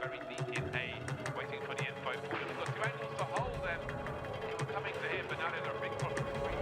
very deep in A, waiting for the info for them. We've got two angles to hold them. They were coming to him, but now there's a big problem for him.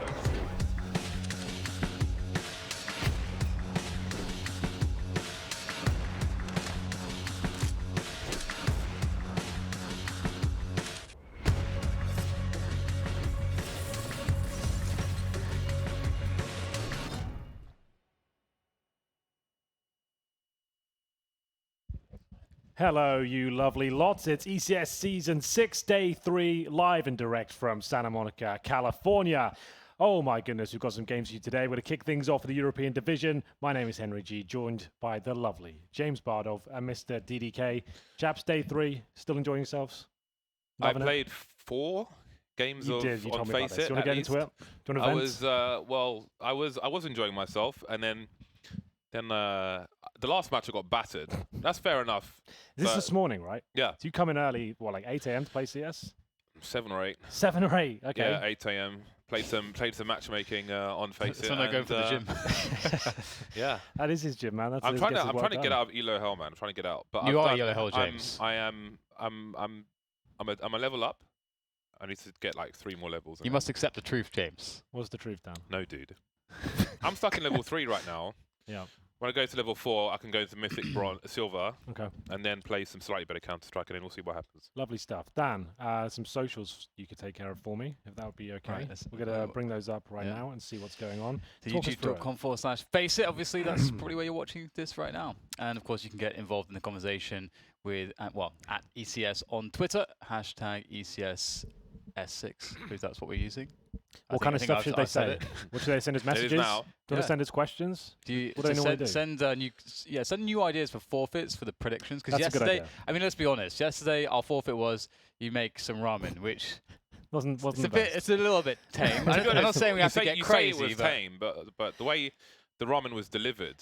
Hello, you lovely lots. It's ECS Season 6, Day 3, live and direct from Santa Monica, California. Oh my goodness, we've got some games for you today. We're going to kick things off with the European Division. My name is Henry G, joined by the lovely James Bardov and Mr. DDK. Chaps, Day 3, still enjoying yourselves? Loving I played 4 games You of did, you on told me about this. FACEIT. Do you want to get into it? Do you want to vent? I was enjoying myself, and then the last match I got battered. That's fair enough. This is this morning, right? Yeah, So you come in early, what, like 8 a.m. to play CS? 7 or 8. 7 or 8, okay. Yeah, 8 a.m. Played some matchmaking on FACEIT. So I go for the gym. Yeah, That is his gym, man. That's I'm his trying gets to his work get done. out of Elo Hell, man. I'm trying to get out. But You I've are done- Elo Hell, James. I'm a level up. I need to get like 3 more levels. You must accept the truth, James. What's the truth, Dan? No, dude. I'm stuck in level 3 right now. Yeah. When I go to level 4, I can go into Mythic Bronze, Silver, Okay. and then play some slightly better Counter-Strike, and then we'll see what happens. Lovely stuff. Dan, some socials you could take care of for me, if that would be okay. Right, let's- We're going to bring those up right yeah. now and see what's going on. To Talk us through it. youtube.com/FACEIT. Obviously, that's probably where you're watching this right now. And of course, you can get involved in the conversation with, at ECS on Twitter, #ECS S6, because that's what we're using. What kind of stuff should they I've said say? it. What should they send as messages? It Do is now. you want to Yeah. send us questions? Do you What do they normally do? send new ideas for forfeits for the predictions? Because That's a good yesterday, idea. I mean, let's be honest. Yesterday, our forfeit was you make some ramen, which Wasn't it's the a bit, best. it's a little bit tame. To be I'm not honest, saying we you have to say- get you crazy, say it was but tame, but the way the ramen was delivered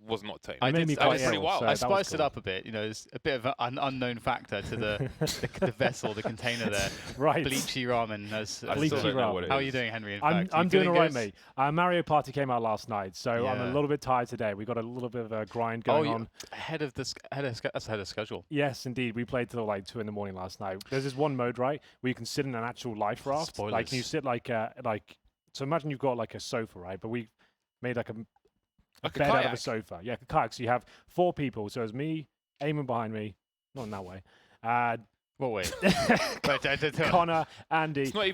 was not tame. It made me I quite was ill, pretty wild. so I that was spiced it cool. up a bit. You know, it's a bit of an unknown factor to the vessel, the container there. Right. Bleachy ramen. I As still Bleachy don't know ramen. what it how are is. you doing, Henry? In I'm fact, You doing feeling all right, good? mate. Mario Party came out last night, so I'm a Yeah. little bit tired today. We got a little bit of a grind Oh, going on. ahead of that's ahead of schedule. Yes, indeed. We played till like 2 in the morning last night. There's this one mode, right, where you can sit in an actual life raft. Like, you Spoilers. sit so imagine you've got like a sofa, right? But we made like a Like a bed out of a kayak. sofa. Yeah, a kayak. So you have 4 people. So it's me, Eamon behind me, not in that way. Well, wait. Wait, Connor, Andy, It's not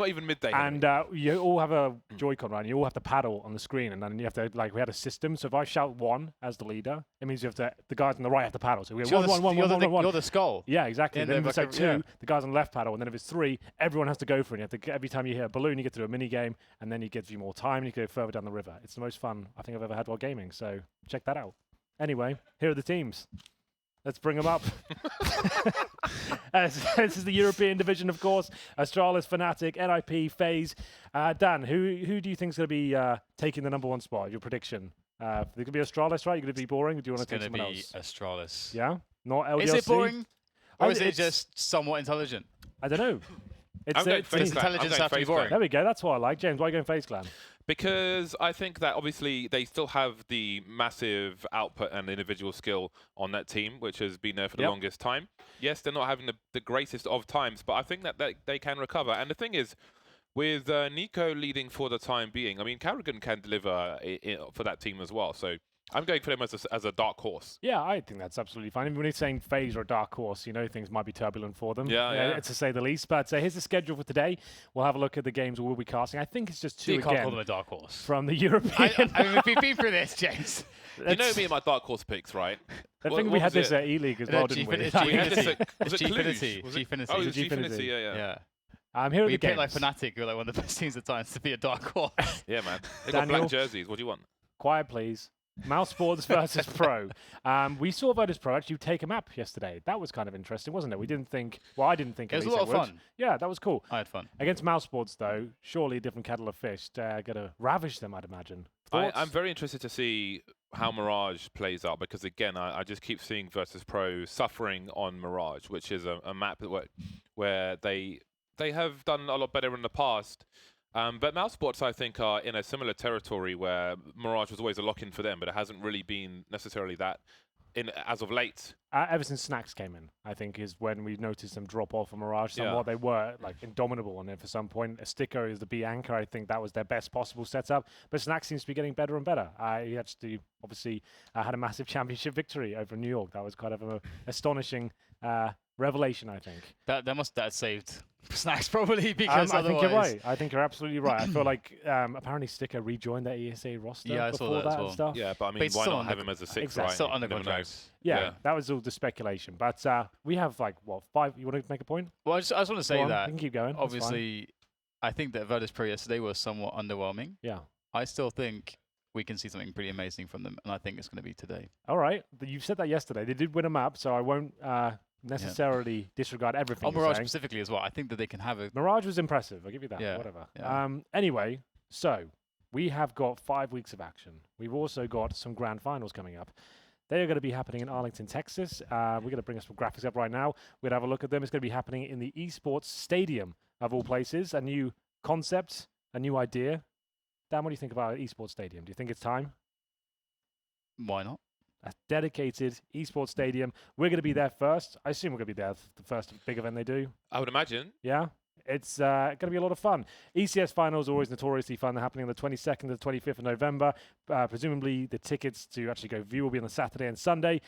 even midday. and you all have a Joy-Con, right? And you all have to paddle on the screen, and then you have to we had a system. So if I shout 1 as the leader, it means you have to. The guys on the right have to paddle. So we go 1, 1, 1, 1, 1. You're the skull. Yeah, exactly. Yeah, Then if no, it's like but 2, yeah. the guys on the left paddle, and then if it's 3, everyone has to go for it. You have to every time you hit a balloon, you get to do a mini game, and then it gives you more time, and you can go further down the river. It's the most fun I think I've ever had while gaming. So check that out. Anyway, here are the teams. Let's bring them up. This is the European division, of course. Astralis, Fnatic, NIP, FaZe. Dan, who do you think is going to be taking the number 1 spot? Your prediction? They're going to be Astralis, right? You're going to be boring? Or do you want It's to take going to someone be else? Astralis. Yeah? Not LDLC? Is it boring? I Or is think it just somewhat intelligent? I don't know. I'm going it's FaZe Clan. I'm intelligence going have to be FaZe boring. Clan. there we go. That's what I like. James, why are you going FaZe Clan? Because I think that obviously they still have the massive output and individual skill on that team, which has been there for the Yep. longest time. Yes, they're not having the greatest of times, but I think that they can recover. And the thing is, with Nico leading for the time being, I mean, Carrigan can deliver for that team as well. So I'm going for them as a dark horse. Yeah, I think that's absolutely fine. Even when he's saying FaZe or Dark Horse, things might be turbulent for them. Yeah. To say the least. But here's the schedule for today. We'll have a look at the games we'll be casting. I think it's just 2 You can't call again them a dark horse. from the European. I mean, we've been through this, James. You know me and my dark horse picks, right? I What- think we what had was this it? at E-League as well, didn't we? G-Finity. We had this at, was it G-Finity. Cluj? Was it- G-Finity. Oh, it was G-Finity. G-Finity, yeah. Here are We the picked games. like Fnatic, who are like one of the best teams at times to be a dark horse. Yeah, man. They got Daniel? black jerseys. What do you want? Quiet, please. Mousesports versus Pro. We saw Virtus.Pro actually take a map yesterday. That was kind of interesting, wasn't it? We didn't think. Well, I didn't think It was at a least lot of would. fun. Yeah, that was cool. I had fun. Against Mousesports, though, surely a different kettle of fish. Going to ravage them, I'd imagine. Thoughts? I'm very interested to see how Mirage plays out because, again, I just keep seeing Virtus.Pro suffering on Mirage, which is a map where they have done a lot better in the past. But Mousesports, I think, are in a similar territory where Mirage was always a lock-in for them, but it hasn't really been necessarily that as of late. Ever since Snacks came in, I think is when we noticed them drop off from Mirage somewhat. They were like indomitable, and then for some point, a sticker is the B anchor. I think that was their best possible setup. But Snacks seems to be getting better and better. He actually, obviously, had a massive championship victory over New York. That was kind of an astonishing revelation, I think. That saved Snacks probably, because I think you're otherwise- right. I think you're absolutely right. I feel like apparently Sticker rejoined their ESA roster Yeah, I saw before that as and well. stuff. Yeah, but I mean, But it's why still not under have him as a 6, exactly. right? Still under You never know. contract. Yeah, that was all the speculation. But we have like, what, 5? You want to make a point? Well, I just want to Go say on, that you can keep going. That's fine. obviously, I think that Virtus.Pro yesterday was somewhat underwhelming. Yeah. I still think we can see something pretty amazing from them, and I think it's going to be today. All right. You said that yesterday. They did win a map, so I won't necessarily disregard everything On you're Mirage saying. specifically as well, I think that they can have a... Mirage was impressive. I'll give you that. Yeah, Whatever. yeah. Anyway, so we have got 5 weeks of action. We've also got some grand finals coming up. They are going to be happening in Arlington, Texas. We're going to bring us some graphics up right now. We'll have a look at them. It's going to be happening in the esports stadium, of all places. A new concept, a new idea. Dan, what do you think about an esports stadium? Do you think it's time? Why not? A dedicated esports stadium. We're going to be there first. I assume we're going to be there the first big event they do. I would imagine. Yeah. It's going to be a lot of fun. ECS finals are always notoriously fun. They're happening on the 22nd to the 25th of November. Presumably, the tickets to actually go view will be on the Saturday and Sunday.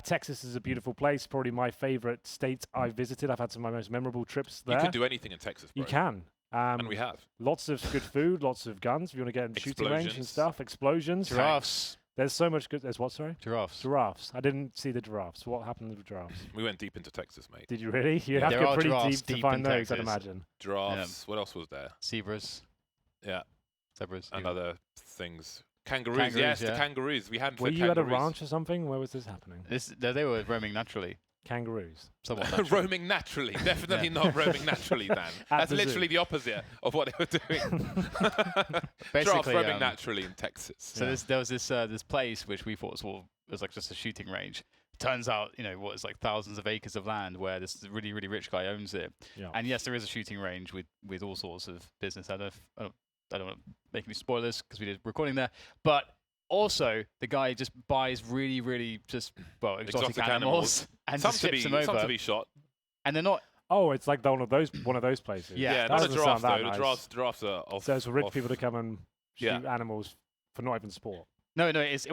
Texas is a beautiful place. Probably my favorite state I've visited. I've had some of my most memorable trips there. You can do anything in Texas, bro. You can. And we have. Lots of good food, lots of guns. If you want to get in shooting range and Explosions. stuff. Explosions. Giraffes. There's so much good. There's what, sorry? Giraffes. Giraffes. I didn't see the giraffes. What happened to the giraffes? We went deep into Texas, mate. Did you really? You Yeah. have to There go are pretty giraffes deep to deep find in those, I'd Texas. imagine. Giraffes. What else was there? Zebras. Yeah. Zebras. And even. other things. Kangaroos. Kangaroos, Yes, yeah. the kangaroos. We hadn't Were fed you at a kangaroos. ranch or something? Where was this happening? They were roaming naturally. Kangaroos. Somewhat naturally. Roaming naturally. Definitely not roaming naturally, Dan. That's the zoo. literally the opposite of what they were doing. Giraffes Basically, roaming naturally in Texas. So there was this place which we thought was like just a shooting range. Turns out, what is like thousands of acres of land where this really, really rich guy owns it. Yeah. And yes, there is a shooting range with all sorts of business. I don't want to make any spoilers because we did recording there, but also the guy just buys really, really just exotic animals and Some just to ships be, them some over. to be shot. And they're not. Oh, it's like one of those places. Yeah. Yeah, That not a doesn't giraffe sound that though. nice. The giraffes are off. So it's for rich off- people to come and shoot Yeah. animals for not even sport. No, it's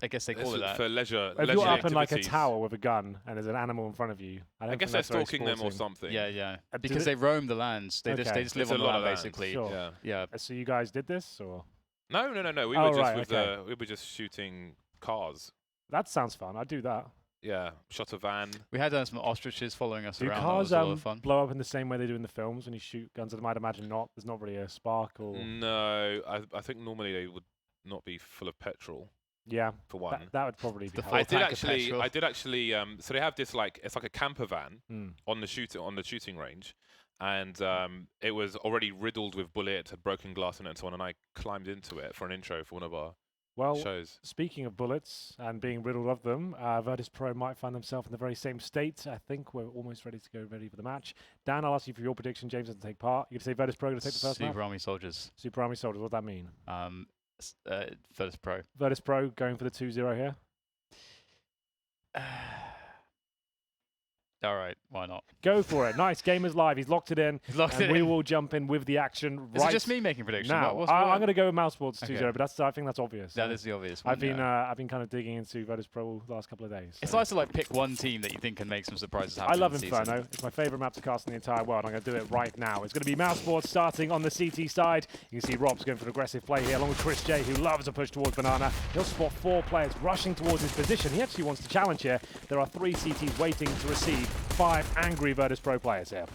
I guess they call it that. for leisure. If leisure you're up in like a activities. tower with a gun and there's an animal in front of you, I don't I guess think they're that's very stalking them or sporting. something. Yeah. Do Because they- they roam the lands. They Okay. just There's live a on the lot land of land. basically. Sure. Yeah. Yeah. So you guys did this, or No. We Oh, were just right, with okay. we were just shooting cars. that sounds fun. I'd do that. Yeah, shot a van. We had some ostriches following us Do around. That cars was a lot of fun. blow up in the same way they do in the films when you shoot guns? I might imagine not. There's not really a spark or No, I think normally they would not be full of petrol yeah. for one. That would probably be. the helpful. I full did tank of petrol. actually. So they have this it's like a camper van Mm. on the shooting range, and it was already riddled with bullets, had broken glass in it and so on. And I climbed into it for an intro for one of our Well, shows. speaking of bullets and being riddled of them, Virtus.Pro might find themselves in the very same state. I think we're almost ready to go ready for the match. Dan, I'll ask you for your prediction. James doesn't take part. You're going to say Virtus.Pro going to take the first Super map? Army soldiers. Super Army Soldiers, what does that mean? Virtus.Pro. Virtus.Pro going for the 2-0 here? All right, why not? Go for it. Nice. Game is live. He's locked it in. He's locked And it we in. will jump in with the action Is right it just me making predictions? now. What's I'm going to go with Mousesports 2-0, Okay. but I think that's obvious. That is the obvious one. I've been kind of digging into Virtus.Pro the last couple of days. It's so. nice to pick one team that you think can make some surprises happen. I love in the season. Inferno. It's my favorite map to cast in the entire world. I'm going to do it right now. It's going to be Mousesports starting on the CT side. You can see Rob's going for an aggressive play here, along with Chris J, who loves a push towards Banana. He'll spot 4 players rushing towards his position. He actually wants to challenge here. There are 3 CTs waiting to receive 5 angry Virtus.Pro players here.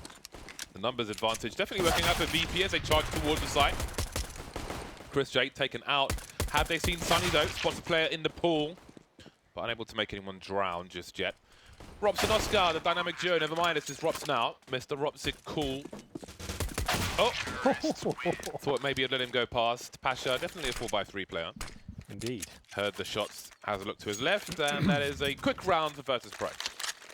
The numbers advantage definitely working out for VP as they charge towards the site. Chris J taken out. Have they seen Sunny though? Spots a player in the pool, but unable to make anyone drown just yet. Robson Oscar, the dynamic duo. Never mind, it's just Robson out. Mr. Robson cool. Oh! Thought maybe I'd let him go past. Pasha, definitely a 4x3 player. Indeed. Heard the shots, has a look to his left, and that is a quick round for Virtus.Pro.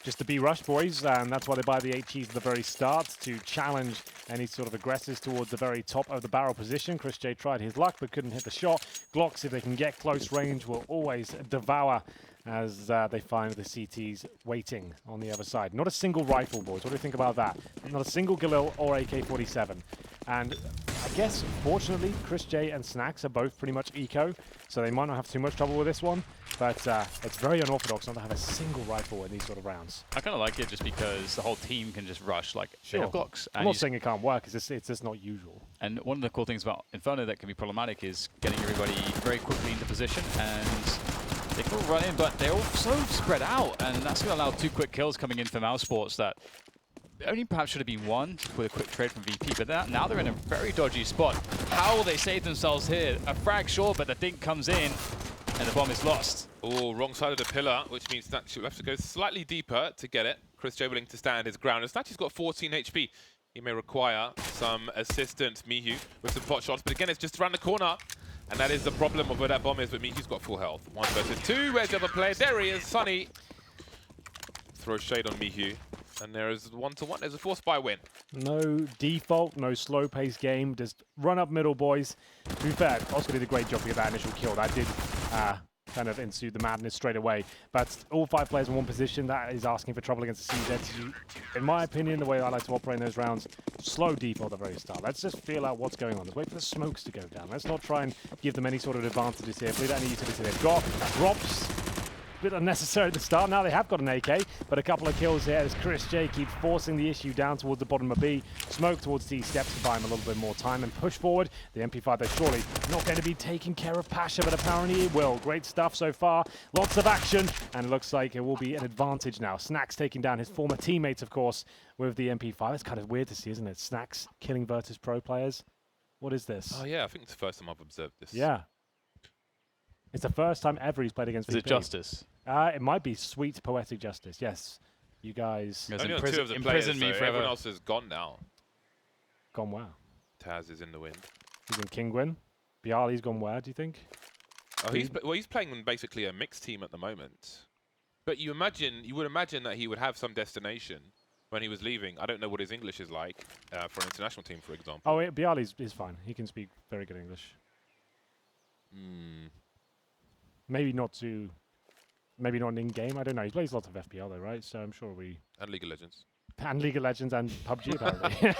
Just the B rush, boys, and that's why they buy the HEs at the very start, to challenge any sort of aggressors towards the very top of the barrel position. Chris J tried his luck, but couldn't hit the shot. Glocks, if they can get close range, will always devour as they find the CTs waiting on the other side. Not a single rifle, boys. What do you think about that? Not a single Galil or AK-47. And I guess, fortunately, Chris J and Snacks are both pretty much eco, so they might not have too much trouble with this one. But it's very unorthodox not to have a single rifle in these sort of rounds. I kind of like it just because the whole team can just rush like they have Glocks. I'm not saying it can't work, it's just not usual. And one of the cool things about Inferno that can be problematic is getting everybody very quickly into position, and they can all run in, but they're all so spread out, and that's going to allow 2 quick kills coming in for Mousesports that only perhaps should have been 1 with a quick trade from VP, but now they're in a very dodgy spot. How will they save themselves here? A frag short, but the thing comes in, and the bomb is lost. Oh, wrong side of the pillar, which means Snatch will have to go slightly deeper to get it. Chris J willing to stand his ground, and Snatch has got 14 HP. He may require some assistance, Mihu, with some pot shots, but again, it's just around the corner. And that is the problem of where that bomb is, but Mihu's got full health. 1 versus 2, where's the other player? There he is, Sunny. Throw shade on Mihu. And there is 1-to-1, there's a force by win. No default, no slow-paced game, just run up middle, boys. To be fair, Oscar did a great job to get that initial kill. That did kind of ensue the madness straight away. But all 5 players in one position, that is asking for trouble against the CZ. In my opinion, the way I like to operate in those rounds, slow default at the very start. Let's just feel out what's going on. Let's wait for the smokes to go down. Let's not try and give them any sort of advantages here. Bleed out any utility they've got. Drops. Bit unnecessary at the start. Now they have got an AK, but a couple of kills here as Chris J keeps forcing the issue down towards the bottom of B. Smoke towards T steps to buy him a little bit more time and push forward. The MP5, they're surely not going to be taking care of Pasha, but apparently it will. Great stuff so far. Lots of action, and it looks like it will be an advantage now. Snacks taking down his former teammates, of course, with the MP5. It's kind of weird to see, isn't it? Snacks killing Virtus.Pro players. What is this? Oh yeah, I think it's the first time I've observed this. Yeah. It's the first time ever he's played against VP. Is it Justice? It might be Sweet Poetic Justice. Yes, you guys. Only on 2 of the players, me forever. Everyone else is gone now. Gone where? Taz is in the wind. He's in Kingwin. Bialy's gone where, do you think? Oh, he's playing in basically a mixed team at the moment. But you would imagine that he would have some destination when he was leaving. I don't know what his English is like for an international team, for example. Oh, Bialy's is fine. He can speak very good English. Maybe not in game. I don't know. He plays lots of FPL though, right? So I'm sure And League of Legends. And League of Legends and PUBG apparently.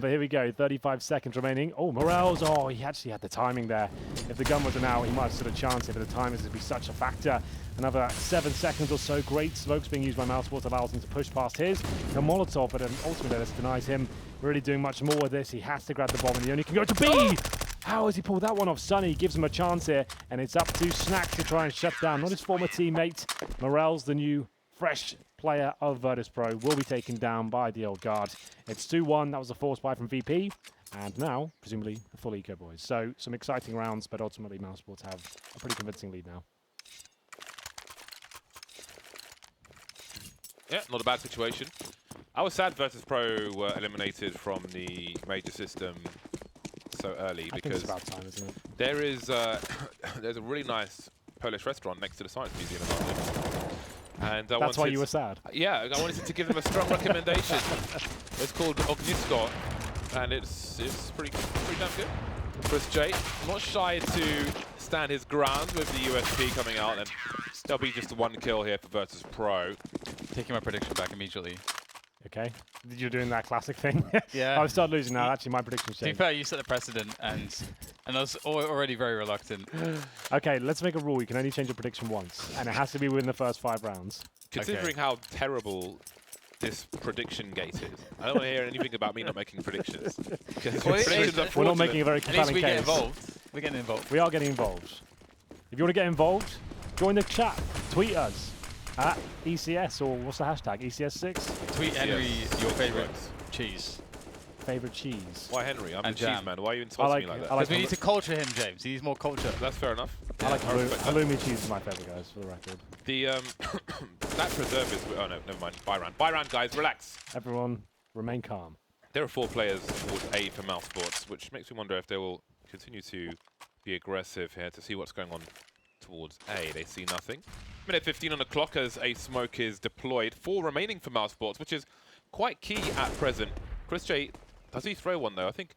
But here we go. 35 seconds remaining. Oh, Morales. Oh, he actually had the timing there. If the gun wasn't out, he might have stood a chance here, but the timing is going to be such a factor. Another 7 seconds or so. Great smokes being used by Mousesports allows him to push past his. The Molotov, but ultimately this denies him really doing much more with this. He has to grab the bomb and he only can go to B. How has he pulled that one off? Sunny gives him a chance here, and it's up to Snacks to try and shut down not his former teammate. Morels, the new fresh player of Virtus.Pro, will be taken down by the old guard. It's 2-1. That was a force buy from VP, and now, presumably, a full eco, boys. So, some exciting rounds, but ultimately, Mousesports have a pretty convincing lead now. Yeah, not a bad situation. I was sad Virtus.Pro were eliminated from the major system so early because it's about time, isn't it? There is there's a really nice Polish restaurant next to the Science Museum, and that's why you were sad. Yeah, I wanted to give them a strong recommendation. It's called Ognisko, and it's pretty damn good. Chris J, not shy to stand his ground with the USP coming out, and there'll be just 1 kill here for Virtus.Pro. Taking my prediction back immediately. Okay. You're doing that classic thing? Yeah. I've started losing now. Actually, my prediction's changed. To be fair, you set the precedent, and I was already very reluctant. Okay, let's make a rule. You can only change your prediction once, and it has to be within the first 5 rounds. Considering how terrible this prediction gate is, I don't want to hear anything about me not making predictions. We're not making a very compelling case. Get involved. We're getting involved. We are getting involved. If you want to get involved, join the chat. Tweet us at ECS, or what's the hashtag? ECS6? Tweet Henry your favourite cheese. Favourite cheese? Why Henry? I'm and the jam. cheese man. Why are you insulting me like that? Because we need to culture him, James. He needs more culture. That's fair enough. I like halloumi cheese is my favourite, guys, for the record. The that preserve is... Oh no, never mind. Byran, guys, relax. Everyone, remain calm. There are 4 players towards A for Mousesports, which makes me wonder if they will continue to be aggressive here to see what's going on towards A. They see nothing. Minute 15 on the clock as a smoke is deployed. 4 remaining for Mousesports, which is quite key at present. Chris J, does he throw one though? I think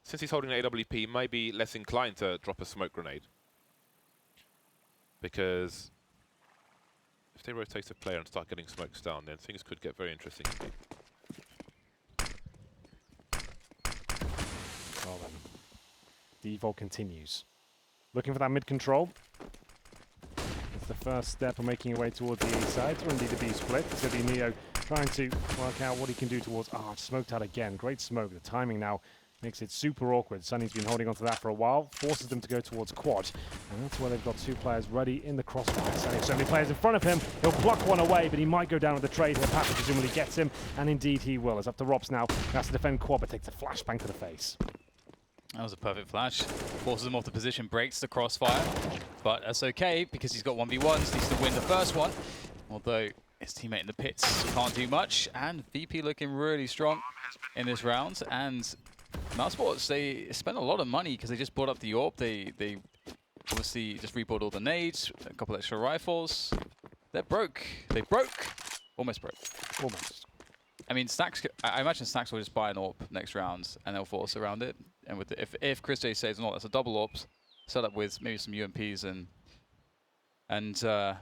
since he's holding an AWP, he may be less inclined to drop a smoke grenade. Because If they rotate a player and start getting smokes down, then things could get very interesting indeed. Well then, the evolve continues. Looking for that mid control. It's the first step of making your way towards the A side, or indeed the B split. It's going to be Neo trying to work out what he can do towards... Ah, smoked out again. Great smoke. The timing now makes it super awkward. Sunny's been holding on to that for a while, forces them to go towards quad. And that's where they've got 2 players ready in the crossfire. Sunny, so many players in front of him. He'll pluck one away, but he might go down with the trade here. Patrick presumably gets him, and indeed he will. It's up to Rops now. Has to defend quad, but takes a flashbang to the face. That was a perfect flash. Forces him off the position, breaks the crossfire. But that's okay, because he's got 1v1s, needs to win the first one. Although his teammate in the pits can't do much. And VP looking really strong in this round. And Mousesports, they spent a lot of money because they just bought up the AWP. They obviously just rebought all the nades, a couple extra rifles. They're broke. They broke. Almost broke. Almost. I mean, Stacks. I imagine Stacks will just buy an AWP next round and they'll force around it. And with if Chris J says no, that's a double AWP set up with maybe some UMPs and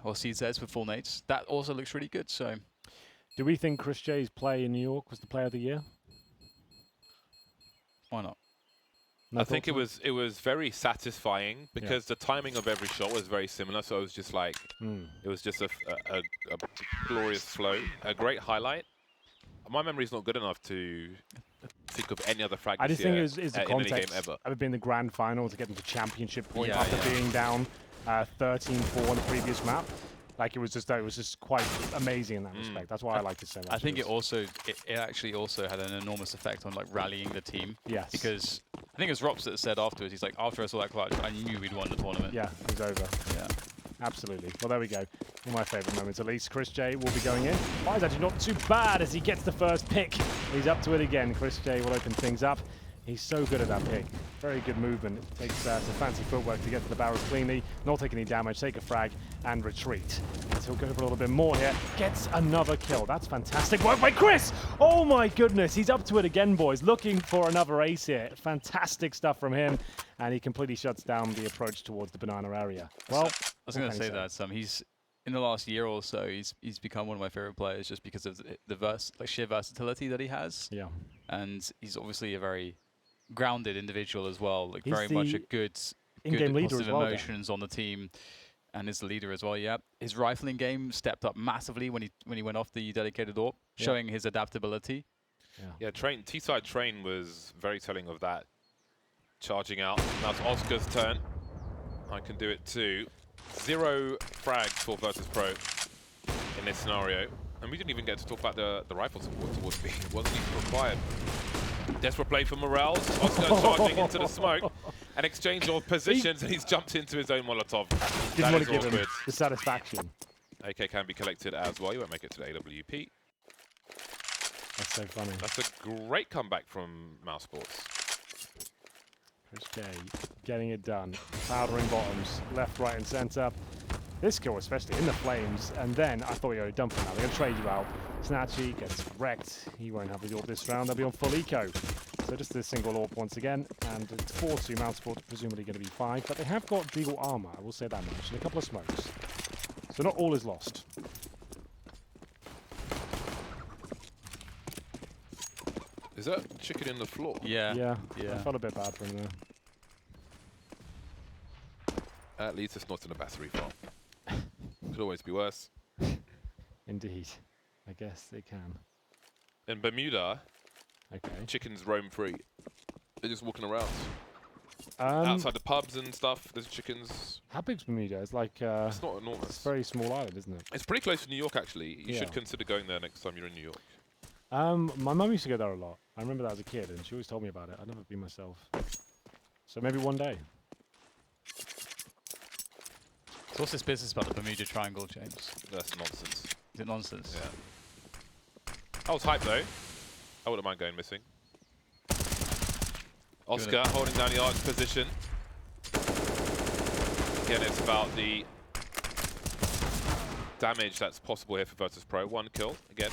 or CZs with full nades. That also looks really good. So, do we think Chris J's play in New York was the player of the year? Why not? No I think it thoughts was very satisfying because the timing of every shot was very similar. So it was just like it was just a glorious flow, a great highlight. My memory's not good enough to think of any other frag. I just think it's the in any context game ever. of it being the grand final to get them to championship point Yeah, after being down 13-4 on the previous map. Like it was just quite amazing in that respect. That's why I like it so much. I think it actually also had an enormous effect on like rallying the team. Yes. Because I think it was Rops that said afterwards, he's like, after I saw that clutch, I knew we'd won the tournament. Yeah, it was over. Yeah. Absolutely. Well, there we go. One of my favourite moments, at least. Chris J will be going in. Fire's actually not too bad as he gets the first pick. He's up to it again. Chris J will open things up. He's so good at that pick. Very good movement. It takes some fancy footwork to get to the barrels cleanly, not take any damage, take a frag, and retreat. And he'll go for a little bit more here. Gets another kill. That's fantastic work by Chris! Oh my goodness, he's up to it again, boys. Looking for another ace here. Fantastic stuff from him. And he completely shuts down the approach towards the banana area. Well, I was going to say that he's in the last year or so, he's become one of my favorite players just because of the sheer versatility that he has. Yeah. And he's obviously a very grounded individual as well, like He's very much a good in-game leader positive as well, emotions on the team, and is the leader as well. Yeah, his rifling game stepped up massively when he went off the dedicated AWP, showing his adaptability. Yeah, T-side train was very telling of that. Charging out. Now it's Oscar's turn. I can do it too. 0 frags for Virtus.Pro in this scenario. And we didn't even get to talk about the rifle support towards B. It wasn't even required. Desperate play for Morels. Oscar charging into the smoke. An exchange of positions, and he's jumped into his own Molotov. Didn't want to give him awkward. the satisfaction. AK can be collected as well. You won't make it to the AWP. That's so funny. That's a great comeback from Mousesports. Chris J getting it done. Powdering bottoms, left, right, and centre. This kill, especially in the flames, and then I thought you were done for now. They're going to trade you out. Snatchy gets wrecked. He won't have the AWP this round. They'll be on full eco. So just a single AWP once again, and it's 4-2. Mousesports presumably going to be 5, but they have got deagle armor. I will say that much, and a couple of smokes. So not all is lost. Is that chicken in the floor? Yeah. I felt a bit bad for him there. At least it's not in a battery farm. Could always be worse. Indeed. I guess they can. In Bermuda, Okay. chickens roam free. They're just walking around. Outside Outside the pubs and stuff, there's chickens. how big's Bermuda? It's like It's not it's enormous. a very small island, isn't it? It's pretty close to New York, actually. You Yeah. should consider going there next time you're in New York. My mum used to go there a lot. I remember that as a kid, and she always told me about it. I'd never been myself. So maybe one day. So what's this business about the Bermuda Triangle, James? That's nonsense. Is it nonsense? Yeah. I was hyped, though. I wouldn't mind going missing. Oscar holding down the arch position. Again, it's about the damage that's possible here for Virtus.Pro. 1 kill, again.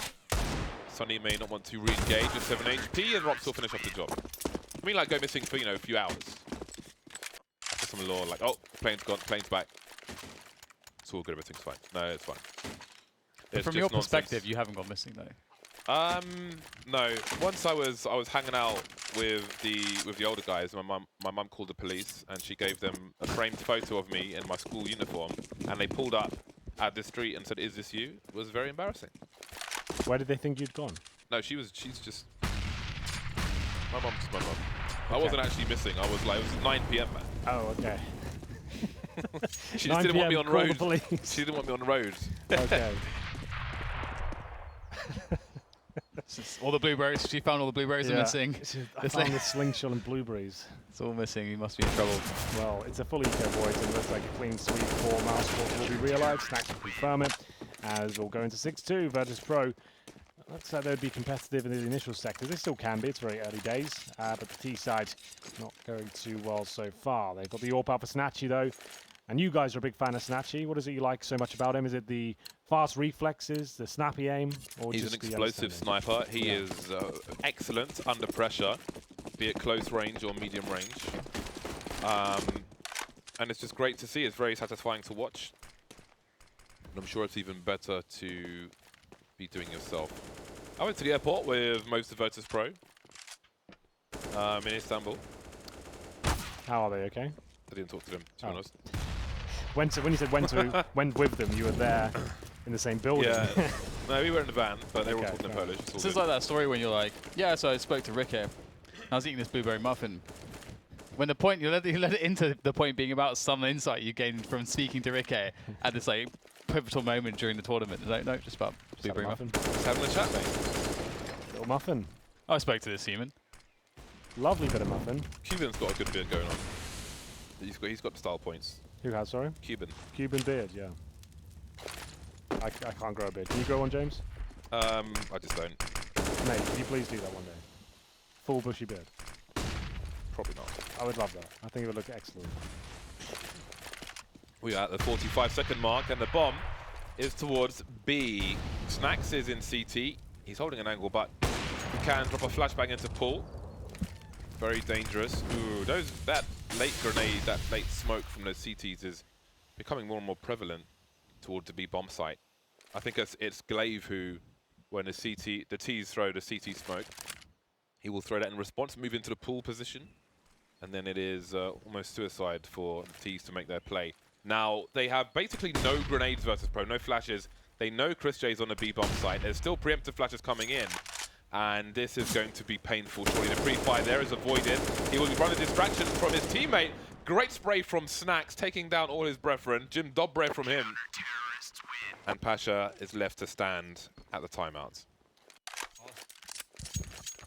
Sunny may not want to re-engage with 7 HP, and Rops will finish off the job. I mean, like, go missing for, a few hours. After some lore, like, oh, plane's gone, plane's back. It's all good, everything's fine. No, it's fine. It's From just your nonsense. perspective, you haven't gone missing though. No. Once I was hanging out with the older guys. My mum called the police, and she gave them a framed photo of me in my school uniform, and they pulled up at the street and said, "Is this you?" It was very embarrassing. Where did they think you'd gone? No, she's just my mum's my mum. I wasn't actually missing. I was like, it was 9 p.m. man. Oh, okay. She just didn't want me on the road. Police. She didn't want me on the road. Okay. All the blueberries. She found all the blueberries are missing. I found the slingshot and blueberries. It's all missing. You must be in trouble. Well, it's a full eco, boys, and it looks like a clean sweep for Mousesports will be realised. Snacks will confirm it, as we'll go into 6-2. Virtus.Pro. Looks like they'd be competitive in the initial sectors. They still can be. It's very early days, but the T side not going too well so far. They've got the AWP out for Snatchy, though. And you guys are a big fan of Snatchy. What is it you like so much about him? Is it the fast reflexes, the snappy aim, or He's just an explosive sniper. He is excellent under pressure, be it close range or medium range. And it's just great to see. It's very satisfying to watch. And I'm sure it's even better to be doing yourself. I went to the airport with most of Virtus.Pro in Istanbul. How are they? Okay. I didn't talk to them, to be honest. When you said went with them, you were there in the same building. Yeah. No, we were in the van, but they were all talking in fair. Polish. This is like that story when you're like, yeah, so I spoke to Rick here. I was eating this blueberry muffin. When the point, you let it into the point being about some insight you gained from speaking to Rick here at this like pivotal moment during the tournament. It's like, no, just about blueberry muffin. Just having a chat, mate. Little muffin. I spoke to this human. Lovely bit of muffin. Cuban's got a good bit going on. He's got the style points. Who has, sorry? Cuban. Cuban beard, yeah. I can't grow a beard. Can you grow one, James? I just don't. Mate, could you please do that one day? Full bushy beard. Probably not. I would love that. I think it would look excellent. We are at the 45-second mark, and the bomb is towards B. Snacks is in CT. He's holding an angle, but he can drop a flashbang into pool. Very dangerous. Ooh, that late grenade, that late smoke from those CTs is becoming more and more prevalent towards the B bomb site. I think it's Glaive who, when the T's throw the CT smoke, he will throw that in response, move into the pool position, and then it is almost suicide for the T's to make their play. Now, they have basically no grenades versus Pro, no flashes. They know Chris J's on the B bomb site. There's still preemptive flashes coming in. And this is going to be painful, surely. The pre-fire there is avoided. He will be running distractions from his teammate. Great spray from Snacks, taking down all his brethren. Jim Dobre from him. And Pasha is left to stand at the timeouts.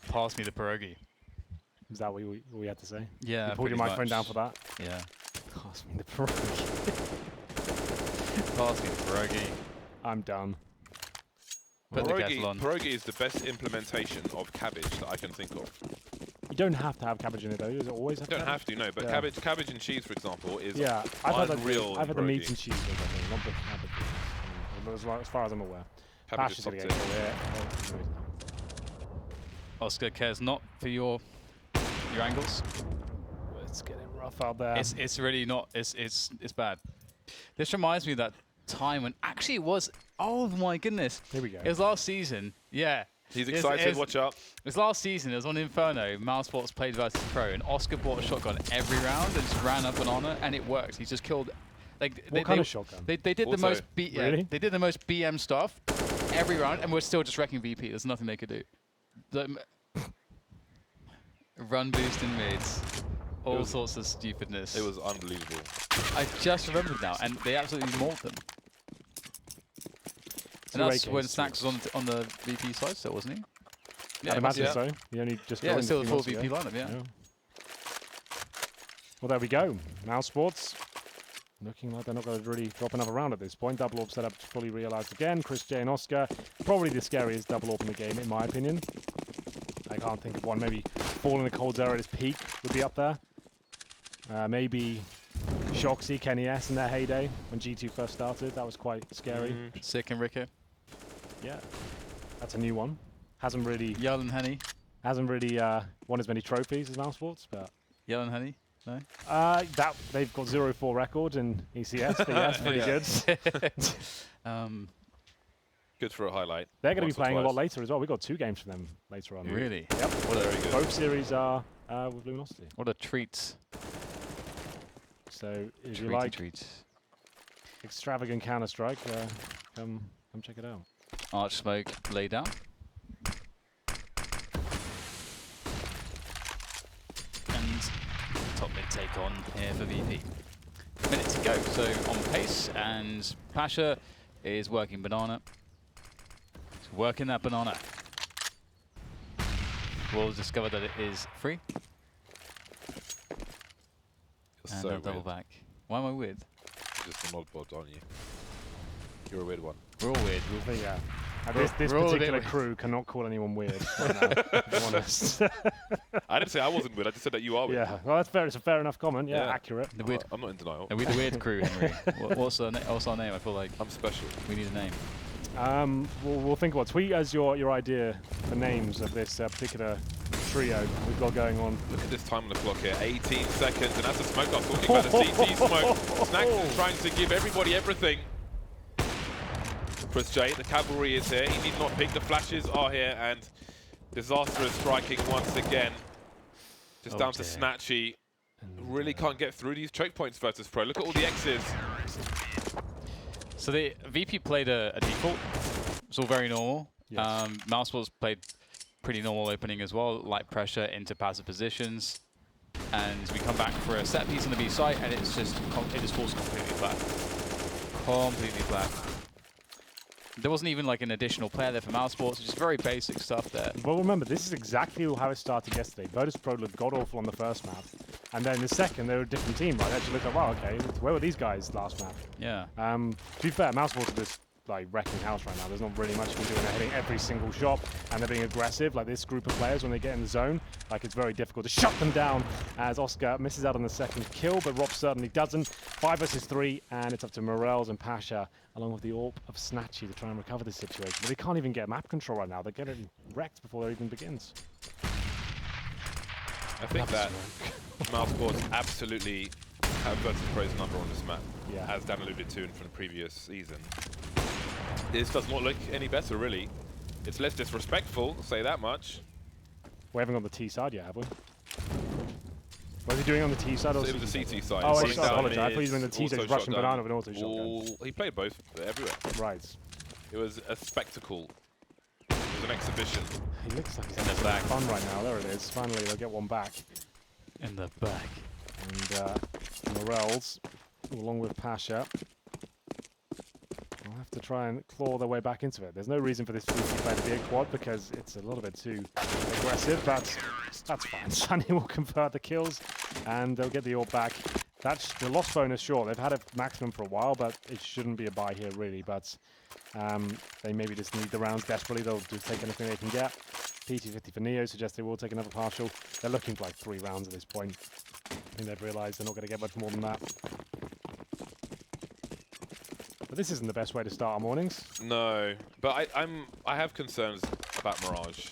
Pass me the pierogi. Is that what we had to say? Yeah, You pulled your microphone down for that? Yeah. Pass me the pierogi. Pass me the pierogi. I'm done. Put the kettle on. Pierogi is the best implementation of cabbage that I can think of. You don't have to have cabbage in it, though. Does it always have You don't cabbage? have to, no, but Yeah. cabbage and cheese, for example, is I've unreal. had the meat and cheese, not the cabbage. As far as I'm aware. Cabbage Pash is is going to top get tier. killed here. Oscar cares not for your angles. It's getting rough out there. It's really not. It's bad. This reminds me of that time when actually it was. Oh my goodness! Here we go. It was last season. Yeah. He's excited, watch out. It was last season. It was on Inferno. Mousesports played Virtus.Pro, and Oscar bought a shotgun every round and just ran up banana, and it worked. He just killed. Like What kind of shotgun? They did the Also, most. really? They did the most BM stuff every round, and we're still just wrecking VP. There's nothing they could do. Run boost in mids. All sorts of stupidness. It was unbelievable. I just remembered now, and they absolutely mauled them. And that's when Snacks was on the VP side still, wasn't he? Yeah, I'd it must imagine be. so. He only just Yeah, joined it's still a the few full months VP ago. lineup, yeah. Well, there we go. Mousesports looking like they're not going to really drop another round at this point. Double AWP set up fully realised again. Chris J and Oscar, probably the scariest double AWP in the game, in my opinion. I can't think of one. Maybe Fall in the Cold Zero at its peak would be up there. Maybe Shoxy, Kenny S in their heyday when G2 first started. That was quite scary. Sick and Ricker. Yeah, that's a new one. Hasn't really Yell and Henny. won as many trophies as Mousesports, but Yell and Henny. No? that they've got 0-4 record in ECS, but yeah, it's pretty good. Good for a highlight. They're going to be once or playing a lot twice. later as well. We've got 2 games from them later on. Really? Yep. Very good. Both series are with Luminosity. What a treat. So if you Treaty like treat. extravagant Counter-Strike, come check it out. Arch smoke lay down. And top mid take on here for VP. Minute to go, so on pace, and Pasha is working banana. He's working that banana. We'll discover that it is free. You're And so they'll double weird. back. Why am I weird? You're just a mod bod, aren't you? You're a weird one. We're all weird. But yeah, We're- this we're all a bit particular weird. crew cannot call anyone weird. Right now, to be honest. I didn't say I wasn't weird. I just said that you are weird. Yeah, well, that's fair. It's a fair enough comment. Yeah, Yeah. accurate. The weird. I'm not in denial. Are we the weird crew, Henry? What's our name? I feel like I'm special. we need a name. We'll think about tweet us your idea for names of this particular trio we've got going on. Look at this time on the clock here. 18 seconds, and that's the smoke. I was talking about the CT smoke. Snacks is trying to give everybody everything. Chris J, the cavalry is here. He need not pick. The flashes are here, and disaster is striking once again. Just down to dear. Snatchy. Really can't get through these choke points versus Pro. Look at all the X's. So the VP played a default. It's all very normal. Yes. Mousesports played pretty normal opening as well. Light pressure into passive positions. And we come back for a set piece on the B site, and it just falls completely flat. Completely flat. There wasn't even like an additional player there for Mousesports, just very basic stuff there. Well, remember, this is exactly how it started yesterday. Virtus.Pro looked god-awful on the first map. And then the second, they were a different team, right? They actually looked like, wow, okay, where were these guys last map? Yeah. To be fair, Mousesports are just like wrecking house right now. There's not really much you can do, and they're hitting every single shot, and they're being aggressive. Like this group of players, when they get in the zone, like it's very difficult to shut them down. As Oscar misses out on the second kill, but Rob certainly doesn't. 5 versus 3, and it's up to Morels and Pasha, along with the AWP of Snatchy, to try and recover this situation. But they can't even get map control right now. They're getting wrecked before it even begins. I think that Mousesports absolutely have Virtus.Pro's number on this map, Yeah. as Dan alluded to from the previous season. This does not look any better, really. It's less disrespectful, say that much. We haven't got the T side yet, have we? What is he doing on the T side? Or So it was the CT side. Oh, I Running down apologize. I thought he was mid, doing the T side. also He's rushing shotgun. banana with an auto shotgun. All, he played both everywhere. Right. It was a spectacle. It was an exhibition. He looks like he's In the having back. fun right now. There it is. Finally, they'll get one back. In the back. And Morels, along with Pasha, will have to try and claw their way back into it. There's no reason for this VP play to be a quad because it's a little bit too aggressive, but that's fine. Sunny will convert the kills, and they'll get the AWP back. That's the loss bonus, sure. They've had a maximum for a while, but it shouldn't be a buy here, really. But they maybe just need the rounds desperately. They'll just take anything they can get. PT50 for Neo suggests they will take another partial. They're looking for like 3 rounds at this point. I think they've realised they're not going to get much more than that. But this isn't the best way to start our mornings. No, but I have concerns about Mirage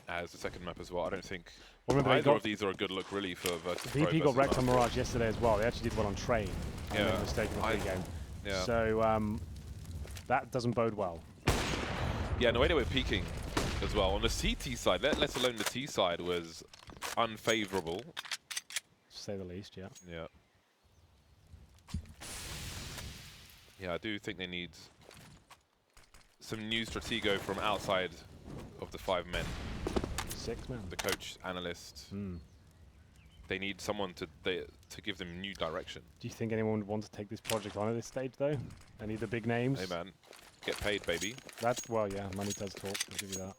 as the second map as well. I don't think Well, remember, either of these are a good look really for Virtus.Pro. VP got versus wrecked on Mousesports. Mirage yesterday as well. They actually did well on Train. And made Yeah. a mistake in the pre-game. Yeah. So that doesn't bode well. Yeah, and the way they were peaking as well on the CT side, let alone the T side, was unfavourable. To say the least, yeah. Yeah. Yeah, I do think they need some new stratego from outside of the 5 men. 6 man. The coach, analyst. Hmm. They need someone to give them new direction. Do you think anyone would want to take this project on at this stage, though? Any of the big names? Hey man, get paid, baby. That's, well, yeah, money does talk. I'll give you that.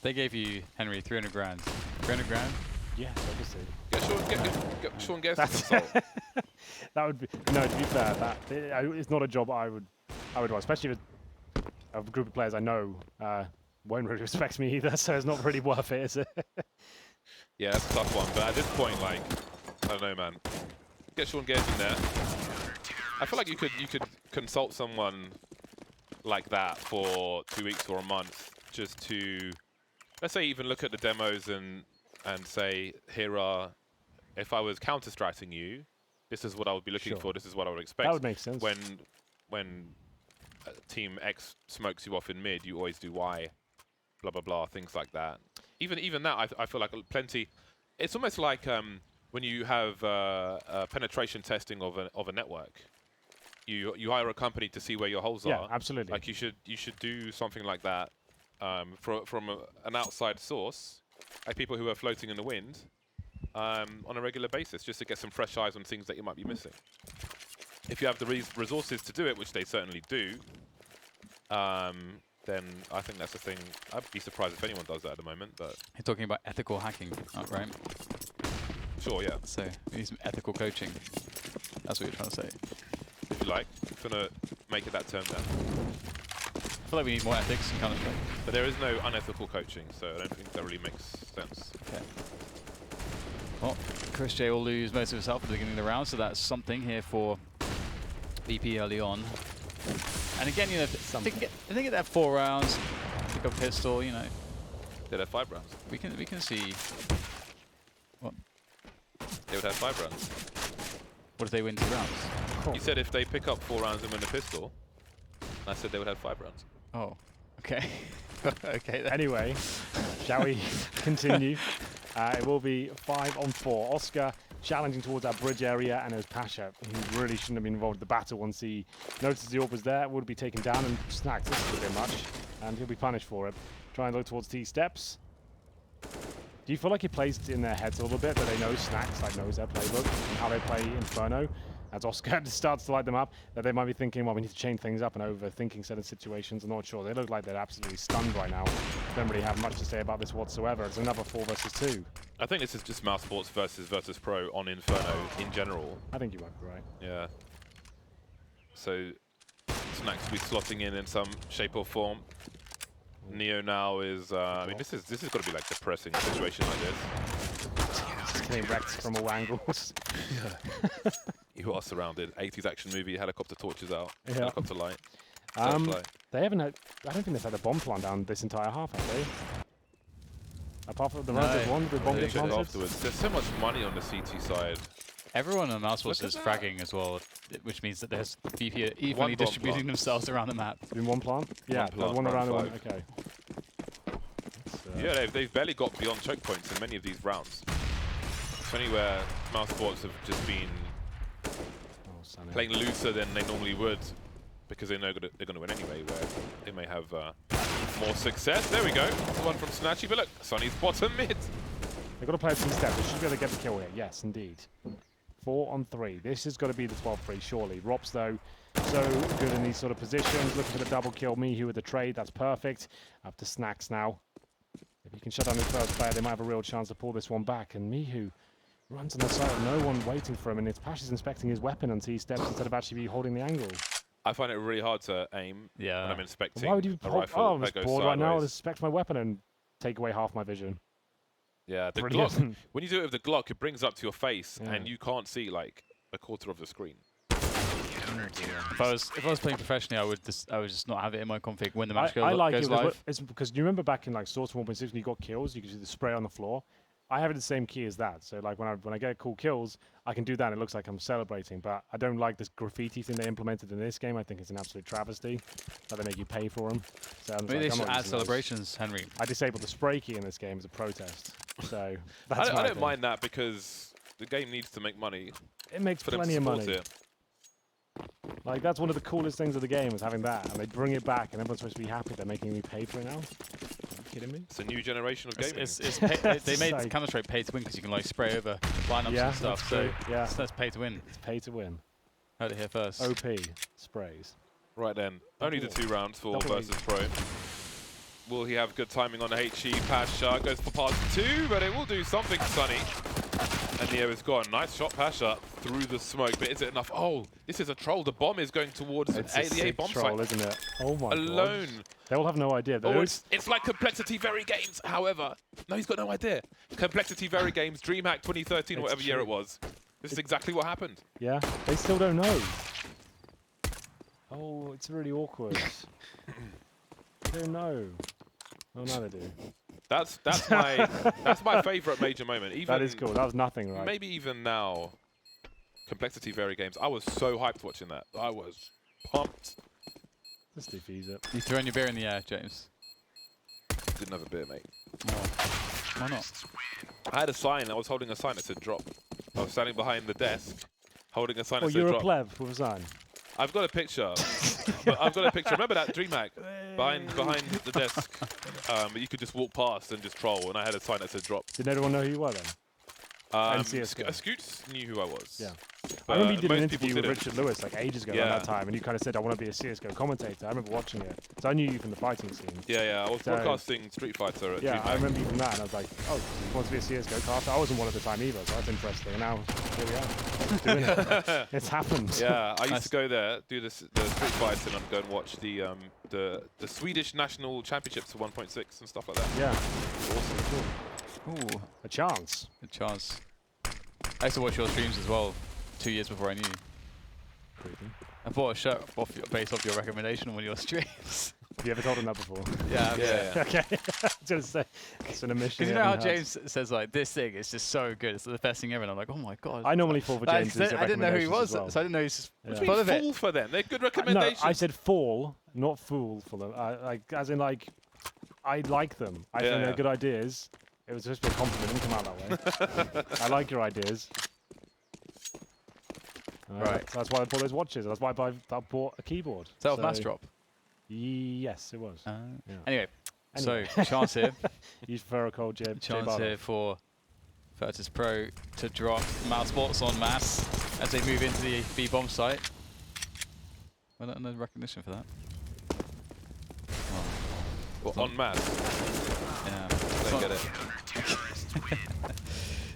They gave you, Henry, 300 grand. 300 grand? Yes, obviously. Get Sean Guest to consult. That would be, no, to be fair, it's not a job I would want, especially with a group of players I know won't really respect me either, so it's not really worth it, is it? Yeah, that's a tough one. But at this point, like, I don't know, man. Get Sean Guest in there. I feel like you could consult someone like that for 2 weeks or a month, just to, let's say, even look at the demos and say, here are, if I was counter-striking you, this is what I would be looking Sure. for. This is what I would expect. That would make sense. When Team X smokes you off in mid, you always do Y, blah blah blah, things like that. Even that, I feel like plenty. It's almost like when you have penetration testing of a network. You hire a company to see where your holes are. Yeah, absolutely. Like you should do something like that from an outside source, like people who are floating in the wind, on a regular basis, just to get some fresh eyes on things that you might be missing. If you have the resources to do it, which they certainly do, then I think that's the thing. I'd be surprised if anyone does that at the moment. But You're talking about ethical hacking, right? sure, yeah, So we need some ethical coaching. That's what you're trying to say. if you like. If you want to make it that term then. I feel like we need more ethics in Counter-Strike. But there is no unethical coaching, so I don't think that really makes sense. Okay. Well, Chris J will lose most of his health at the beginning of the round, so that's something here for VP early on. And again, you know, if they get that 4 rounds, pick up a pistol, you know, They'd have 5 rounds. we can see. What? They would have 5 rounds. What if they win 2 rounds? Cool. You said if they pick up 4 rounds and win a pistol, and I said they would have 5 rounds. Oh, okay. Okay. Then. Anyway, shall we continue? It will be 5-on-4. Oscar challenging towards that bridge area, and it was Pasha who really shouldn't have been involved in the battle once he noticed the AWP was there. Would be taken down and snacked. This is a bit much, and he'll be punished for it. Try and look towards T steps. Do you feel like he plays in their heads a little bit, that they know Snacks, like knows their playbook and how they play Inferno? As Oscar starts to light them up, that they might be thinking, well, we need to change things up and overthinking certain situations. I'm not sure. They look like they're absolutely stunned right now. Don't really have much to say about this whatsoever. It's another 4 versus 2. I think this is just Mousesports versus Virtus.Pro on Inferno in general. I think you might be right. Yeah. So Snacks will be slotting in some shape or form. Neo now is. I mean, this has got to be like depressing situation like this. Just getting wrecked from all angles. You are surrounded. 80s action movie, helicopter torches out, Yeah. helicopter light. They haven't had. I don't think they've had a bomb plant down this entire half, have they? Apart from the round of one with bomb They get check planted. afterwards. There's so much money on the CT side. Everyone on Mousesports Look at is that. fragging as well, which means that there's VP are evenly One bomb distributing plant. themselves around the map. Been one plant? Yeah, plant, there's one around the one. round Okay. Yeah, they've barely got beyond choke points in many of these rounds. It's only where Mousesports have just been Sunny. playing looser than they normally would, because they know they're going to win anyway, where they may have more success. There we go. That's the one from Snatchy, but look, Sonny's bottom mid. They've got to play a two-step. They should be able to get the kill here. Yes, indeed. 4-on-3. This has got to be the 12-3, surely. Rops, though, so good in these sort of positions. Looking for the double kill. Mihu with the trade. That's perfect. Up to Snacks now. If he can shut down his first player, they might have a real chance to pull this one back. And Mihu runs on the side. No one waiting for him. And it's Pasha's inspecting his weapon on T-steps instead of actually holding the angle. I find it really hard to aim when I'm inspecting Why would you a rifle I'm that just goes bored right now. I'll sideways. inspect my weapon and take away half my vision. Yeah, the Brilliant. Glock, when you do it with the Glock, it brings up to your face, Yeah. and you can't see like a quarter of the screen. If I was playing professionally, I would just not have it in my config when the match I like goes it live. it's because you remember back in like Source 1.6 when you got kills, you could do the spray on the floor. I have it the same key as that. So like when I get cool kills, I can do that and it looks like I'm celebrating. But I don't like this graffiti thing they implemented in this game. I think it's an absolute travesty that they make you pay for them. So I'm Maybe they like, I'm should not add using those. celebrations, Henry. I disabled the spray key in this game as a protest. So that's I don't mind that because the game needs to make money It makes for them to plenty of support money. it. Like that's one of the coolest things of the game is having that, and they bring it back, and everyone's supposed to be happy. They're making me pay for it now. Are you kidding me? It's a new generation of gaming. They made Like- Counter-Strike pay to win because you can like spray over lineups Yeah, and stuff. that's So true, yeah. that's pay to win. It's pay to win. Heard it here first. OP sprays. Right then, only the 2 rounds for Double Versus Pro. Will he have good timing on the HE? Pasha goes for pass 2, but it will do something, Sonny. And Neo is gone. Nice shot, Pasha, through the smoke. But is it enough? Oh, this is a troll. The bomb is going towards It's the a A sick bomb troll, site. isn't it? Oh my god. Alone. They all have no idea. Oh, it's like Complexity Very Games. However, no, he's got no idea. Complexity Very Games, DreamHack 2013, or It's whatever year true. it was. This is exactly what happened. Yeah, they still don't know. Oh, it's really awkward. They don't know. Oh, no, they do. That's my favourite major moment. Even That is cool. That was nothing, right? Maybe even now, Complexity Very Games. I was so hyped watching that. I was pumped. Let's defuse it. You throwing your beer in the air, James? Didn't have a beer, mate. Oh. Why not? I had a sign. I was holding a sign that said drop. I was standing behind the desk, holding a sign Oh, that said you're a drop. pleb with a sign. I've got a picture. I've got a picture. Remember that DreamHack behind the desk? You could just walk past and just troll. And I had a sign that said drop. Did everyone know who you were then? Scoots knew who I was. Yeah. But I remember you did an most people interview with didn't. Richard Lewis like ages ago Yeah. around that time, and you kind of said, I want to be a CSGO commentator. I remember watching it. So I knew you from the fighting scene. Yeah. I was So- broadcasting Street Fighter at Yeah, DreamHack. I remember you from that, and I was like, oh, you want to be a CSGO caster? I wasn't one at the time either, so that's interesting. And now, here we are, doing it. It's happened. Yeah, I used to go there, do the Street Fighter, and go and watch the Swedish National Championships for 1.6 and stuff like that. Yeah. Awesome. Ooh, A chance. good chance. I used to watch your streams as well 2 years before I knew you. Creepy. I bought a shirt based off your recommendation on one of your streams. Have you ever told him that before? Yeah. Okay. I was going to say, it's an omission. Because you know how James says, like, this thing is just so good. It's the best thing ever. And I'm like, oh my God. I normally fall for Like, James's I didn't know who he was, recommendations as well. so I didn't know he's Yeah. full of it. Fool for them. They're good No, recommendations. I said fall, not fool for them. As in, like, I like them. I think they're good ideas. It was supposed to be a compliment. It didn't come out that way. I like your ideas. Right. So that's why I bought those watches. That's why I bought a keyboard. Is that off Mass Drop? Yes, it was. Yeah. Anyway, Anyway. so chance here. Use referral code J. Chance here for Virtus.Pro to drop Mousesports on Mass as they move into the B bomb site. Well, no recognition for that. Well, on mass. Yeah. Don't get it.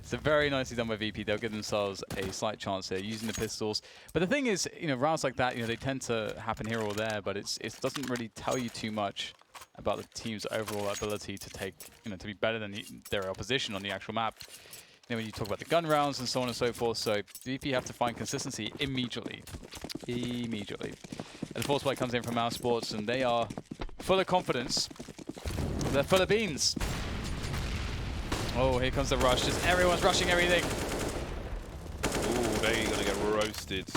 So very nicely done by VP. They'll give themselves a slight chance here using the pistols. But the thing is, rounds like that, they tend to happen here or there, but it doesn't really tell you too much about the team's overall ability to take, to be better than their opposition on the actual map. When you talk about the gun rounds and so on and so forth, so VP have to find consistency immediately. And the force play comes in from Mousesports, and they are full of confidence. They're full of beans. Oh, here comes the rush. Just everyone's rushing everything. Ooh, they're going to get roasted.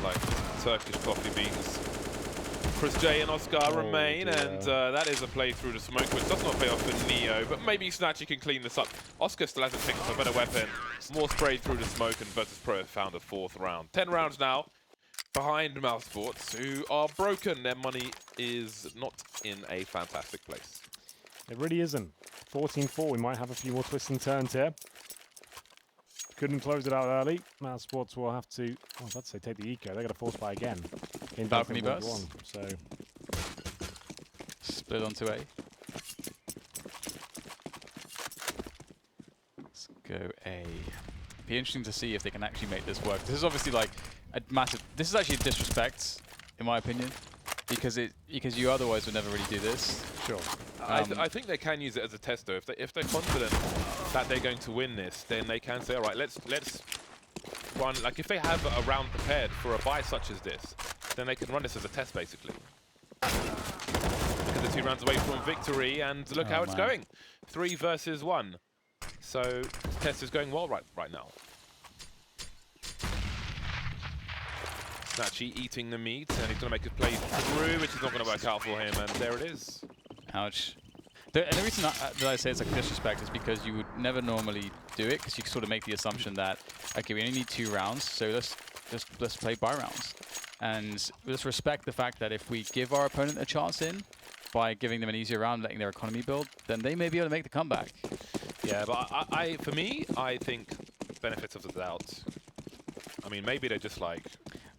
Like Turkish coffee beans. Chris J and Oscar remain, dear. and that is a play through the smoke, which does not pay off for Neo, but maybe Snatchy can clean this up. Oscar still hasn't picked up a better weapon. More spray through the smoke, and Virtus.Pro have found a 4th round. 10 rounds now behind Mousesports, who are broken. Their money is not in a fantastic place. It really isn't. 14-4. We might have a few more twists and turns here. Couldn't close it out early. Mousesports will have to, let's say, take the eco. They got to force buy again. In Balcony Round burst. 1, so Split onto A. Let's go A. Be interesting to see if they can actually make this work. This is obviously like a massive. This is actually a disrespect, in my opinion, because you otherwise would never really do this. sure. I think they can use it as a test, though. If they're confident that they're going to win this, then they can say, all right, let's run. Like if they have a round prepared for a buy such as this, then they can run this as a test, basically. Because they're 2 rounds away from victory, and look how it's going. 3 versus 1. So the test is going well right now. Snatchy eating the meat, and he's going to make a play through, which is not going to work out for him, and there it is. Ouch. And the reason that I say it's like disrespect is because you would never normally do it, because you sort of make the assumption that, okay, we only need 2 rounds, so let's play buy rounds. And let's respect the fact that if we give our opponent a chance in, by giving them an easier round, letting their economy build, then they may be able to make the comeback. Yeah, but for me, I think benefits of the doubt. I mean, maybe they're just like...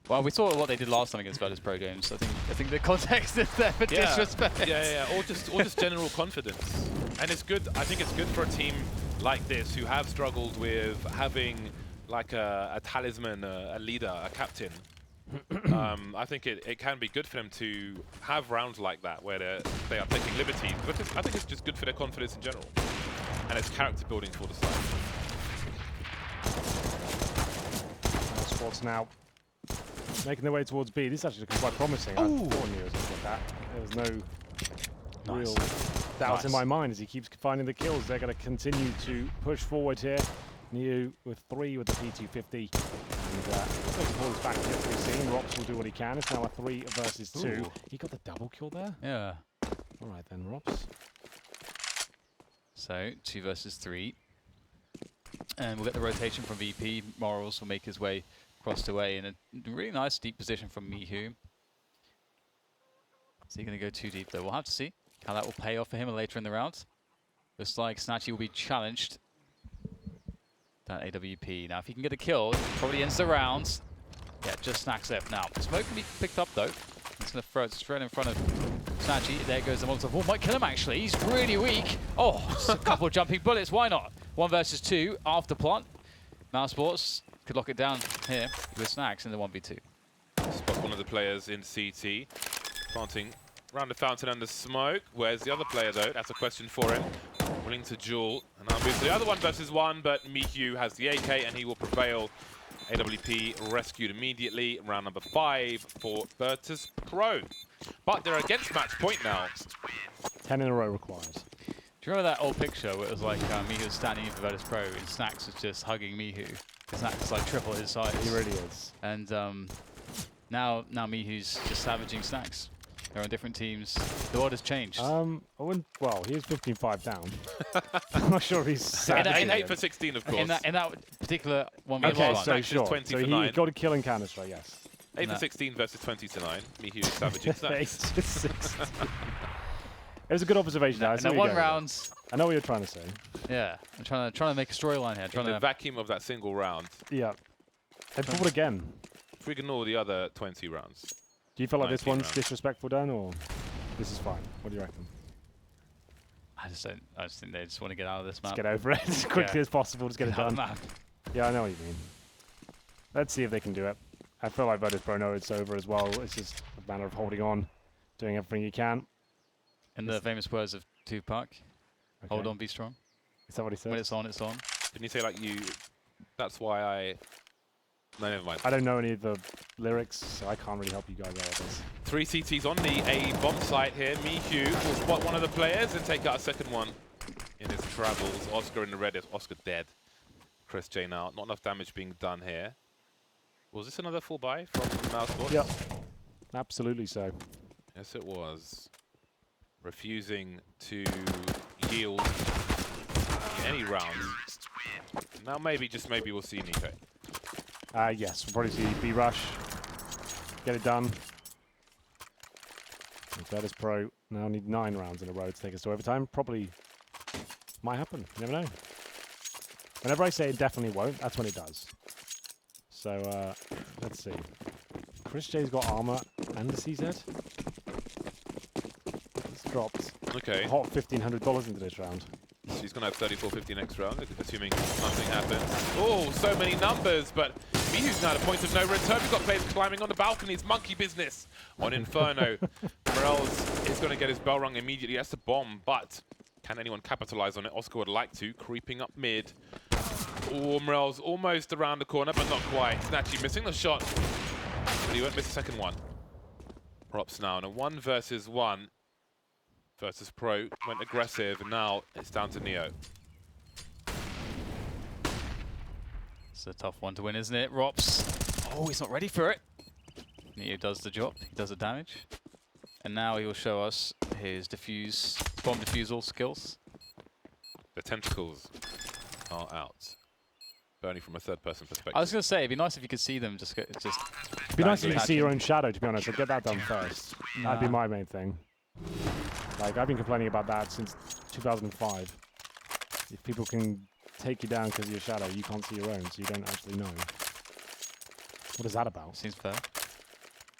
Well, we saw what they did last time against Virtus.Pro games. I think the context is there for disrespect. Yeah, or just general confidence. And it's good. I think it's good for a team like this who have struggled with having like a talisman, a leader, a captain. I think it can be good for them to have rounds like that where they are taking liberties. But I think it's just good for their confidence in general, and it's character building for the side. Mousesports now making their way towards B. This is actually looking quite promising. I thought Neo was like that. There was no real doubt in my mind as he keeps finding the kills. They're going to continue to push forward here. Neo with 3 with the P250. looks like Paul's back here to be seen. Rops will do what he can. It's now a 3 versus 2. Ooh. He got the double kill there? Yeah. All right then, Rops. So 2 versus 3. And we'll get the rotation from VP. Morals will make his way across the way in a really nice deep position from Mihu. Is he going to go too deep though? We'll have to see how that will pay off for him later in the round. Looks like Snatchy will be challenged. That AWP. Now if he can get a kill, it probably ends the round. Yeah, just Snacks left now. Smoke can be picked up though. He's going to throw it straight in front of Snatchy. There goes the Molotov. Oh, might kill him actually. He's really weak. Oh, just a couple of jumping bullets. Why not? 1 versus 2 after plant. Mousesports could lock it down here with Snacks in the 1v2. Spot one of the players in CT. Planting around the fountain under smoke. Where's the other player though? That's a question for him. Willing to duel. And now moves to the other 1 versus 1, but Mihu has the AK and he will prevail. AWP rescued immediately. Round number 5 for Virtus.Pro. But they're against match point now. 10 in a row required. Do you remember that old picture where it was like Mihu was standing in for Virtus.Pro and Snacks was just hugging Mihu? Snacks is like triple his size. He really is. And now Mihu's just savaging Snacks. They're on different teams. The world has changed. I wouldn't. Well, he is 15-5 down. I'm not sure if he's. In 8 for 16, of course. In that particular one. Okay, One. so sure. 20 So for he 9. got a kill in Counter-Strike, yes. 8 for 16 versus 20 to 9. Mihu is savaging Snacks. 8 to 16. It was a good observation. In the 1 round. I know what you're trying to say. Yeah, I'm trying to make a storyline here. In the vacuum of that single round. Yeah. And forward again. If we ignore the other 20 rounds. Do you feel like this 19 one's rounds. disrespectful, Dan, or this is fine? What do you reckon? I just think they just want to get out of this map. Let's get over it as quickly as possible. Just get it Get out of done. the map. Yeah, I know what you mean. Let's see if they can do it. I feel like Virtus.Pro know it's over as well. It's just a matter of holding on, doing everything you can. In the famous words of Tupac, hold Okay. on, be strong. Is that what he said? When it's on, it's on. Didn't you say like you... That's why I... No, never mind. I don't know any of the lyrics, so I can't really help you guys out with this. 3 CTs on the A bomb site here. Mihu will spot one of the players and take out a second one in his travels. Oscar in the red. Oscar dead. Chris J now. Not enough damage being done here. Was this another full buy from Mousesports? Yep. Absolutely so. Yes, it was. Refusing to yield in any round. Now maybe, just maybe, we'll see Nico. Yes, we'll probably see B Rush. Get it done. Virtus.Pro now need 9 rounds in a row to take us to overtime. Probably might happen. You never know. Whenever I say it definitely won't, that's when it does. So, let's see. Chris J's got armor and the CZ. He's dropped Okay. a hot $1,500 into this round. So he's going to have 34-50 next round, assuming nothing happens. Oh, so many numbers, but Mihu's now at a point of no return. We've got players climbing on the balconies. Monkey business on Inferno. Morels is going to get his bell rung immediately. That's the bomb, but can anyone capitalize on it? Oscar would like to. Creeping up mid. Oh, Morels almost around the corner, but not quite. Snatchy missing the shot, but he won't miss the second one. Props now in a 1 versus 1. Virtus.Pro went aggressive, and now it's down to Neo. It's a tough one to win, isn't it? Rops. Oh, he's not ready for it. Neo does the job. He does the damage. And now he will show us his bomb defusal skills. The tentacles are out. But only from a third-person perspective. I was going to say, it'd be nice if you could see them just It'd be nice if you dangling. see your own shadow, to be honest. So get that done first. That'd be Nah. my main thing. Like, I've been complaining about that since 2005. If people can take you down because of your shadow, you can't see your own, so you don't actually know. What is that about? Seems fair.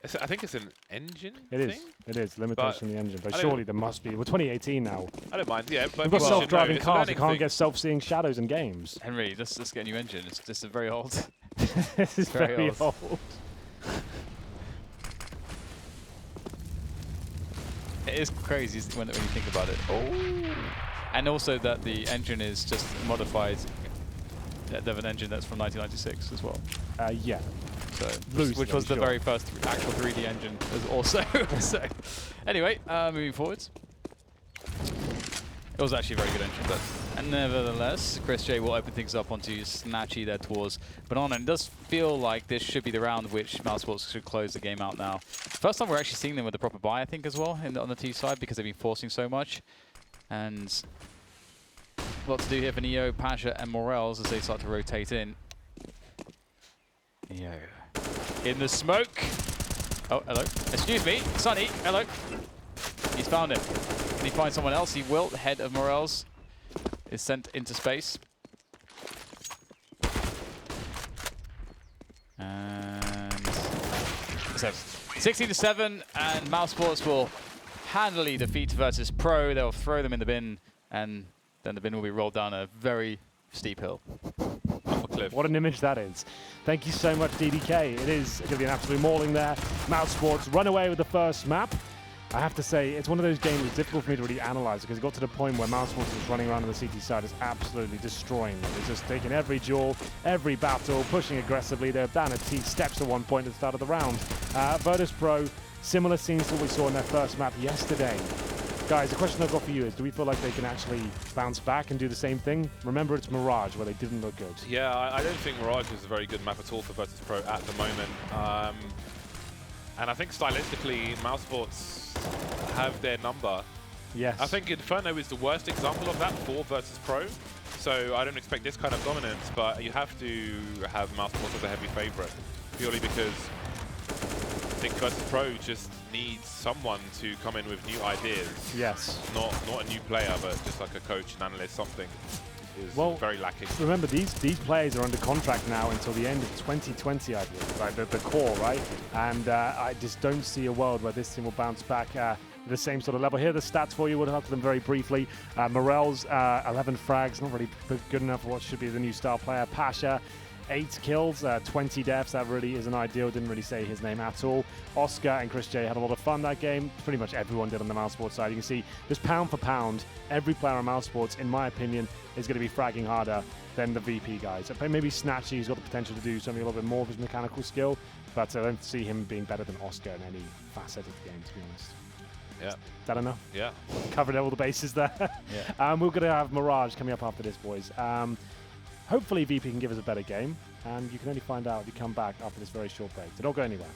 I think it's an engine It thing? is. It is. Limitation in the engine. But I don't- surely there must be. We're 2018 now. I don't mind, yeah. But We've got people should know. self-driving It's a cars. We learning can't thing. get self-seeing shadows in games. Henry, let's get a new engine. It's just a very old. This is Very very old. old. It is crazy when you think about it. Oh. And also that the engine is just modified. They have an engine that's from 1996 as well. Yeah. So, Loosely, which was I'm the sure. very first actual 3D engine as also. So, anyway, moving forwards. It was actually a very good entry. And nevertheless, Chris J will open things up onto Snatchy there towards Banana. And it does feel like this should be the round which Mousesports should close the game out now. First time we're actually seeing them with the proper buy, I think, as well, on the T side, because they've been forcing so much. And a lot to do here for Neo, Pasha, and Morels as they start to rotate in. Neo in the smoke. Oh, hello. Excuse me. Sunny, hello. He's found him. Can he find someone else? He will. The head of Morels is sent into space. And so 16-7, and Mousesports will handily defeat Virtus.Pro. They'll throw them in the bin, and then the bin will be rolled down a very steep hill. What an image that is. Thank you so much, DDK. It is going to be an absolute mauling there. Mousesports run away with the first map. I have to say, it's one of those games that's difficult for me to really analyze because it got to the point where Mousesports is running around on the CT side is absolutely destroying them. They're just taking every duel, every battle, pushing aggressively. They're down at T steps at one point at the start of the round. Virtus.Pro, similar scenes to what we saw in their first map yesterday. Guys, the question I've got for you is, do we feel like they can actually bounce back and do the same thing? Remember, it's Mirage, where they didn't look good. Yeah, I don't think Mirage is a very good map at all for Virtus.Pro at the moment. And I think stylistically, Mousesports have their number. Yes. I think Inferno is the worst example of that for Virtus.Pro. So I don't expect this kind of dominance, but you have to have Mousesports as a heavy favorite, purely because I think Virtus.Pro just needs someone to come in with new ideas. Yes. Not a new player, but just like a coach, an analyst, something is very lacking. Remember, these players are under contract now until the end of 2020, I believe, right? The core, right? And I just don't see a world where this team will bounce back at the same sort of level. Here are the stats for you. We'll talk to them very briefly. Morels, 11 frags, not really good enough for what should be the new star player. Pasha, 8 kills, 20 deaths. That really isn't ideal. Didn't really say his name at all. Oscar and Chris J had a lot of fun that game. Pretty much everyone did on the Mousesports side. You can see just pound for pound, every player on Mousesports, in my opinion, is going to be fragging harder than the VP guys. Maybe Snatchy's got the potential to do something a little bit more of his mechanical skill, but I don't see him being better than Oscar in any facet of the game, to be honest. Yeah. Is that enough? Yeah. Covered all the bases there. Yeah. We're going to have Mirage coming up after this, boys. Hopefully VP can give us a better game, and you can only find out if you come back after this very short break. So don't go anywhere.